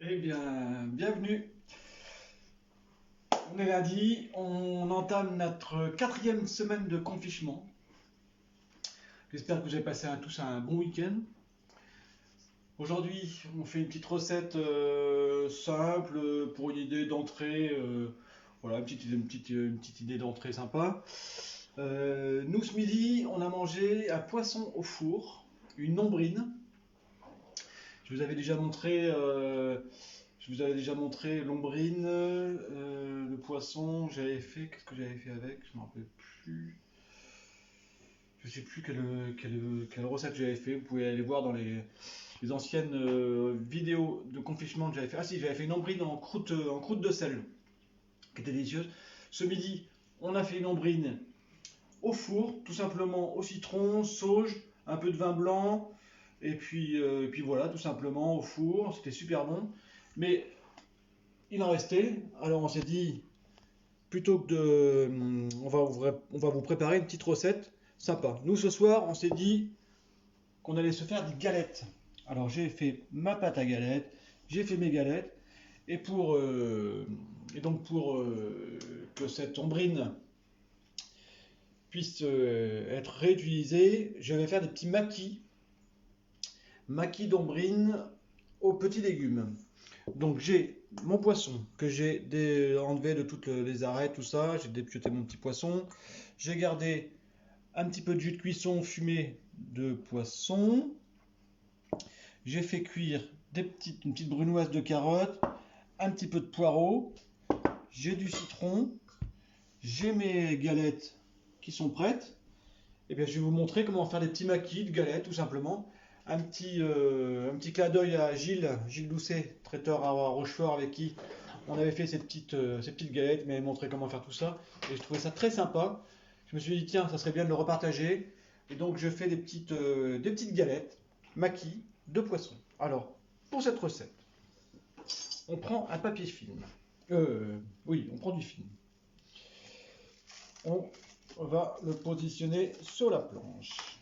Eh bien, bienvenue. On est lundi, on entame notre 4e semaine de confinement. J'espère que vous avez passé tous un bon week-end. Aujourd'hui, on fait une petite recette simple pour une idée d'entrée. Voilà, une petite idée d'entrée sympa. Nous, ce midi, on a mangé un poisson au four, une nombrine. Je vous avais déjà montré l'ombrine, le poisson. Qu'est-ce que j'avais fait avec? Je ne me rappelle plus. Je ne sais plus quelle recette j'avais fait. Vous pouvez aller voir dans les anciennes vidéos de confinement que j'avais fait. Ah si, j'avais fait une ombrine en croûte de sel, qui était délicieuse. Ce midi, on a fait une ombrine au four, tout simplement au citron, sauge, un peu de vin blanc, et puis voilà, tout simplement au four. C'était super bon. Mais il en restait. Alors on s'est dit, plutôt que on va vous préparer une petite recette sympa. Nous ce soir, on s'est dit qu'on allait se faire des galettes. Alors j'ai fait ma pâte à galettes, j'ai fait mes galettes, et donc pour que cette ombrine puisse être réutilisée, je vais faire des petits maquis d'ombrine aux petits légumes. Donc j'ai mon poisson que j'ai enlevé de toutes les arêtes, tout ça. J'ai dépioté mon petit poisson. J'ai gardé un petit peu de jus de cuisson fumé de poisson. J'ai fait cuire une petite brunoise de carottes, un petit peu de poireau. J'ai du citron. J'ai mes galettes qui sont prêtes. Et bien je vais vous montrer comment faire des petits maquis de galettes tout simplement. Un petit clin d'œil à Gilles Doucet, traiteur à Rochefort, avec qui on avait fait ces petites galettes, mais il m'avait montré comment faire tout ça. Et je trouvais ça très sympa. Je me suis dit, tiens, ça serait bien de le repartager. Et donc, je fais des petites galettes maquis de poisson. Alors, pour cette recette, on prend un papier film. Oui, on prend du film. On va le positionner sur la planche.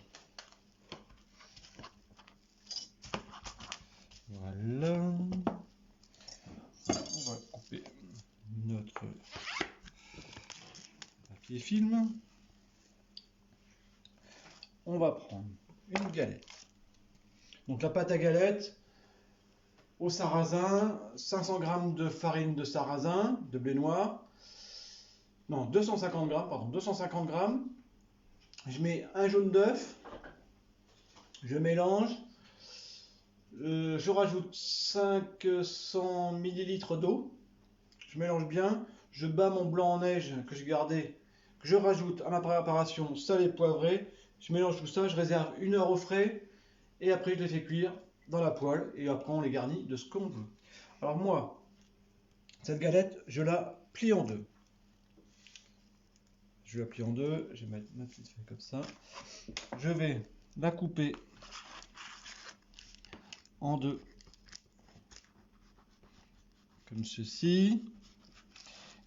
Voilà. On va couper notre papier film. On va prendre une galette. Donc la pâte à galette, au sarrasin, 500 g de farine de sarrasin, de blé noir. Non, 250 g, pardon, 250 g. Je mets un jaune d'œuf. Je mélange. Je rajoute 500 ml d'eau. Je mélange bien. Je bats mon blanc en neige que j'ai gardé, que je rajoute à ma préparation salé poivré. Je mélange tout ça, je réserve 1 heure au frais et après je les fais cuire dans la poêle et après on les garnit de ce qu'on veut. Alors moi, cette galette, je la plie en deux. Je la plie en deux, je vais mettre ma petite feuille comme ça. Je vais la couper en deux, comme ceci.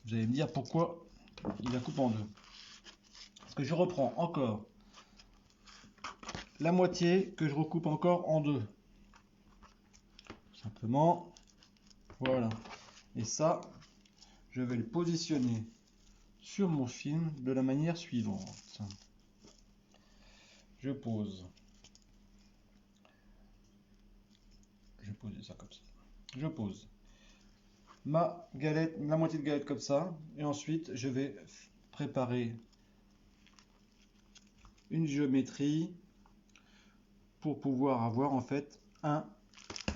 Vous allez me dire pourquoi il la coupe en deux. Parce que je reprends encore la moitié que je recoupe encore en deux. Tout simplement, voilà. Et ça, je vais le positionner sur mon film de la manière suivante. Je pose ça comme ça. Je pose ma galette, la moitié de galette comme ça, et ensuite je vais préparer une géométrie pour pouvoir avoir en fait un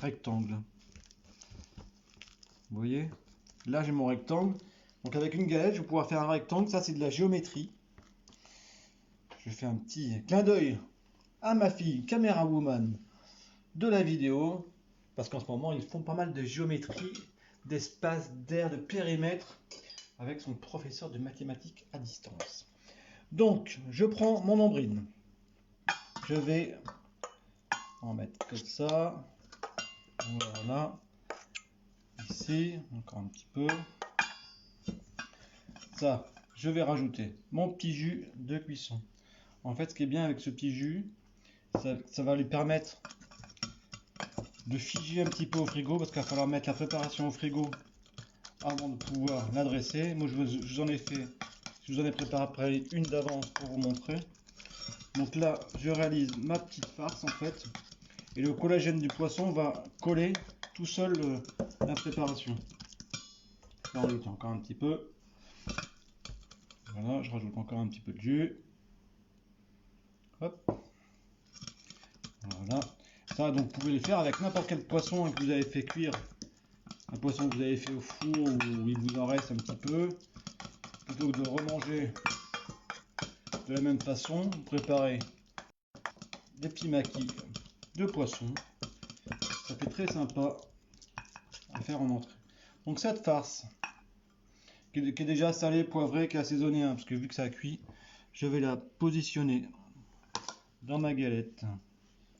rectangle. Vous voyez, là j'ai mon rectangle. Donc avec une galette, je vais pouvoir faire un rectangle. Ça c'est de la géométrie. Je fais un petit clin d'œil à ma fille caméra woman de la vidéo, parce qu'en ce moment ils font pas mal de géométrie, d'espace, d'air, de périmètre avec son professeur de mathématiques à distance. Donc je prends mon ombrine, je vais en mettre comme ça, voilà, ici encore un petit peu, ça je vais rajouter mon petit jus de cuisson. En fait ce qui est bien avec ce petit jus, ça va lui permettre de figer un petit peu au frigo parce qu'il va falloir mettre la préparation au frigo avant de pouvoir la dresser. Moi je vous en ai fait, je vous en ai préparé une d'avance pour vous montrer. Donc là je réalise ma petite farce en fait, et le collagène du poisson va coller tout seul la préparation. Là on rajoute encore un petit peu. Voilà, je rajoute encore un petit peu de jus. Hop. Voilà. Ça, donc vous pouvez le faire avec n'importe quel poisson que vous avez fait cuire. Un poisson que vous avez fait au four où il vous en reste un petit peu. Plutôt que de remanger de la même façon, vous préparez des petits maquis de poisson. Ça fait très sympa à faire en entrée. Donc cette farce, qui est déjà salée, poivrée, qui est assaisonnée, hein, parce que vu que ça a cuit, je vais la positionner dans ma galette,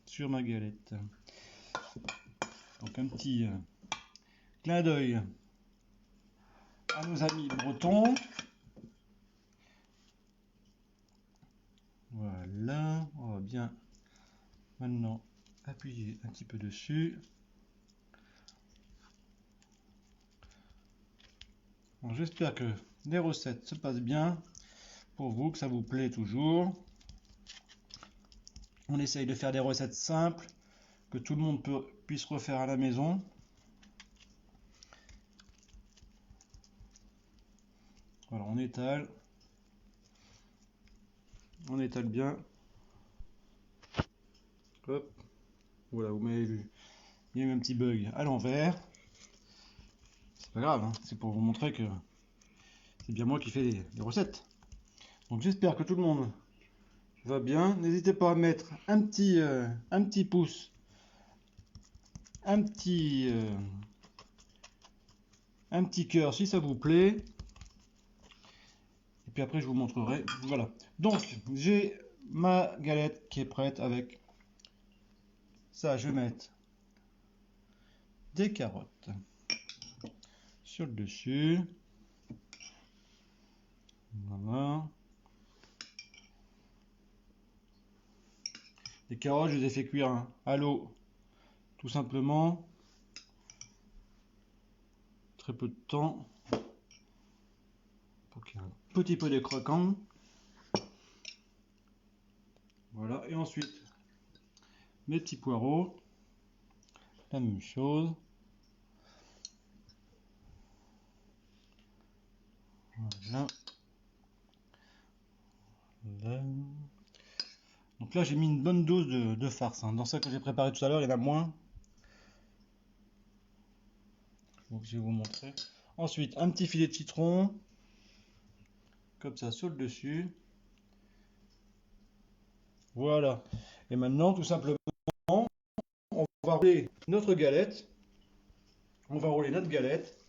sur ma galette. Donc un petit clin d'œil à nos amis bretons. Voilà, on va bien maintenant appuyer un petit peu dessus. J'espère que les recettes se passent bien pour vous, que ça vous plaît toujours. On essaye de faire des recettes simples que tout le monde puisse refaire à la maison. Voilà, on étale bien. Hop, voilà, vous m'avez vu. Il y a eu un petit bug à l'envers. C'est pas grave, hein, c'est pour vous montrer que c'est bien moi qui fais les recettes. Donc j'espère que tout le monde va bien. N'hésitez pas à mettre un petit pouce, un petit cœur si ça vous plaît. Et puis après je vous montrerai. Voilà. Donc j'ai ma galette qui est prête avec ça. Je vais mettre des carottes sur le dessus. Voilà. Les carottes, je les ai fait cuire hein, à l'eau, tout simplement. Très peu de temps. Pour qu'il y ait un petit peu de croquant. Voilà. Et ensuite, mes petits poireaux. La même chose. Voilà. Là. Donc là, j'ai mis une bonne dose de farce. Hein. Dans ça que j'ai préparé tout à l'heure, il y en a moins. Donc, je vais vous montrer. Ensuite, un petit filet de citron. Comme ça, sur le dessus. Voilà. Et maintenant, tout simplement, on va rouler notre galette. On va rouler notre galette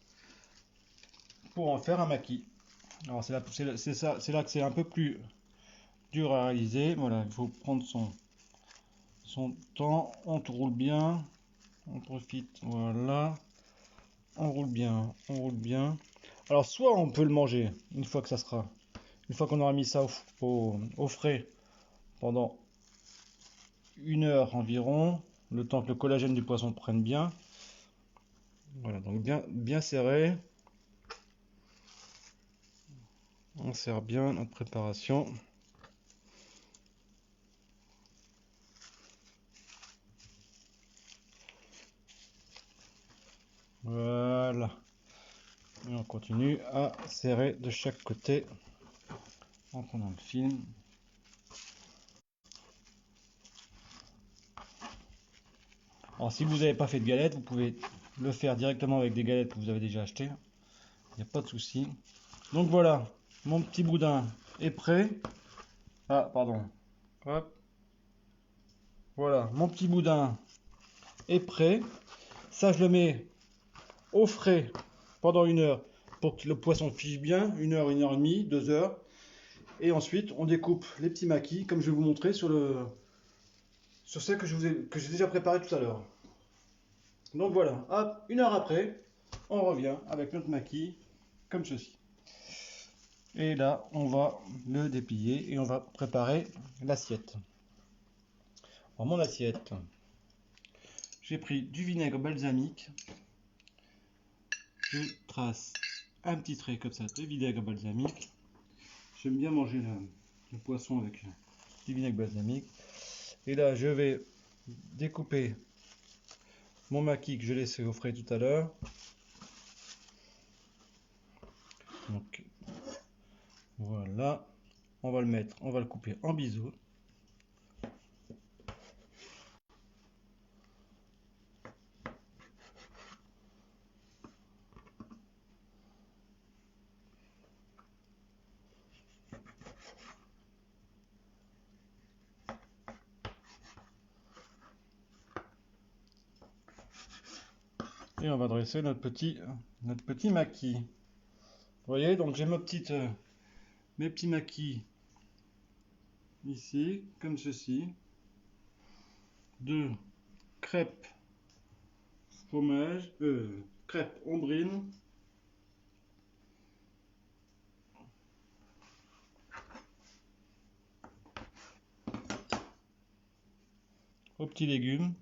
pour en faire un maquis. Alors, c'est là que c'est un peu plus dur à réaliser. Voilà, il faut prendre son temps. On roule bien. On profite. Voilà. On roule bien. On roule bien. Alors, soit on peut le manger une fois que ça sera. Une fois qu'on aura mis ça au frais pendant 1 heure environ, le temps que le collagène du poisson prenne bien. Voilà, donc bien serré. On serre bien notre préparation. Voilà. Et on continue à serrer de chaque côté en prenant le film. Alors si vous n'avez pas fait de galettes, vous pouvez le faire directement avec des galettes que vous avez déjà achetées. Il n'y a pas de souci. Donc voilà, mon petit boudin est prêt. Ah, pardon. Hop. Voilà, mon petit boudin est prêt. Ça, je le mets au frais pendant 1 heure pour que le poisson fiche bien. 1 heure, 1 heure et demie, 2 heures. Et ensuite, on découpe les petits maquis, comme je vais vous montrer sur celle que j'ai déjà préparé tout à l'heure. Donc voilà, hop, 1 heure après, on revient avec notre maquis, comme ceci. Et là, on va le déplier et on va préparer l'assiette. Alors mon assiette, J'ai pris du vinaigre balsamique. Je trace un petit trait comme ça de vinaigre balsamique. J'aime bien manger le poisson avec du vinaigre balsamique. Et là, je vais découper mon maquis que je laissais au frais tout à l'heure. Donc voilà, on va le couper en biseau. Et on va dresser notre petit maquis. Vous voyez, donc j'ai mes petits maquis ici, comme ceci. 2 crêpes fromage, crêpes ombrine. Aux petits légumes.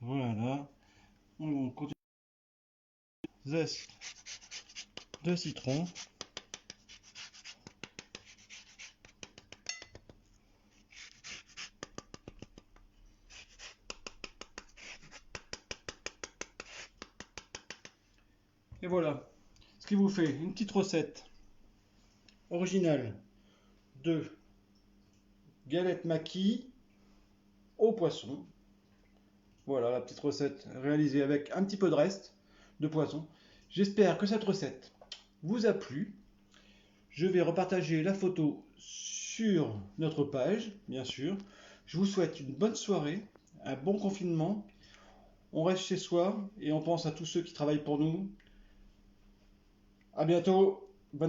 Voilà. On continue. Zeste de citron. Et voilà. Ce qui vous fait une petite recette originale de galettes maquis au poisson. Voilà la petite recette réalisée avec un petit peu de reste de poisson. J'espère que cette recette vous a plu. Je vais repartager la photo sur notre page, bien sûr. Je vous souhaite une bonne soirée, un bon confinement. On reste chez soi et on pense à tous ceux qui travaillent pour nous. À bientôt. Bonne soirée.